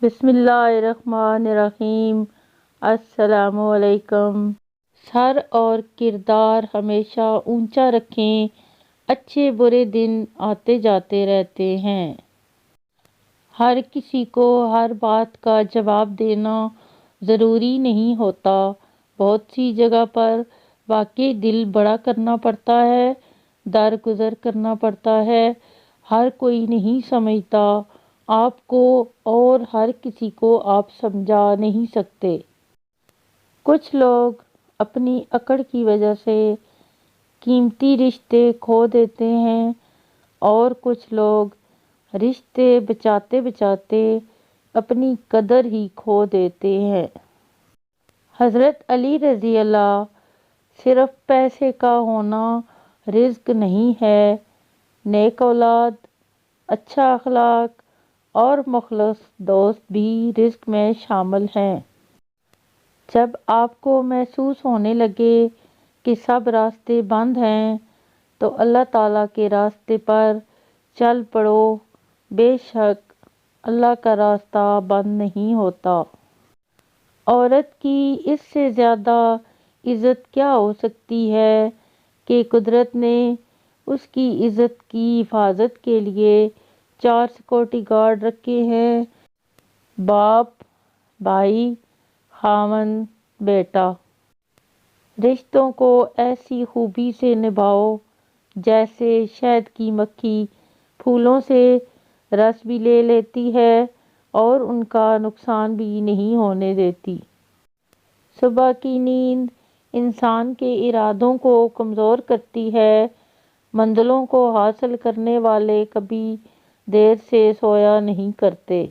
بسم اللہ الرحمن الرحیم۔ السلام علیکم۔ سر اور کردار ہمیشہ اونچا رکھیں، اچھے برے دن آتے جاتے رہتے ہیں۔ ہر کسی کو ہر بات کا جواب دینا ضروری نہیں ہوتا۔ بہت سی جگہ پر واقعی دل بڑا کرنا پڑتا ہے، درگزر کرنا پڑتا ہے۔ ہر کوئی نہیں سمجھتا آپ کو اور ہر کسی کو آپ سمجھا نہیں سکتے۔ کچھ لوگ اپنی اکڑ کی وجہ سے قیمتی رشتے کھو دیتے ہیں اور کچھ لوگ رشتے بچاتے بچاتے اپنی قدر ہی کھو دیتے ہیں۔ حضرت علی رضی اللہ صرف پیسے کا ہونا رزق نہیں ہے، نیک اولاد، اچھا اخلاق اور مخلص دوست بھی رزق میں شامل ہیں۔ جب آپ کو محسوس ہونے لگے کہ سب راستے بند ہیں تو اللہ تعالیٰ کے راستے پر چل پڑو۔ بے شک اللہ کا راستہ بند نہیں ہوتا۔ عورت کی اس سے زیادہ عزت کیا ہو سکتی ہے کہ قدرت نے اس کی عزت کی حفاظت کے لیے 4 سیکورٹی گارڈ رکھے ہیں: باپ، بھائی، خاوند، بیٹا۔ رشتوں کو ایسی خوبی سے نبھاؤ جیسے شہد کی مکھی پھولوں سے رس بھی لے لیتی ہے اور ان کا نقصان بھی نہیں ہونے دیتی۔ صبح کی نیند انسان کے ارادوں کو کمزور کرتی ہے۔ منزلوں کو حاصل کرنے والے کبھی دیر سے سویا نہیں کرتے۔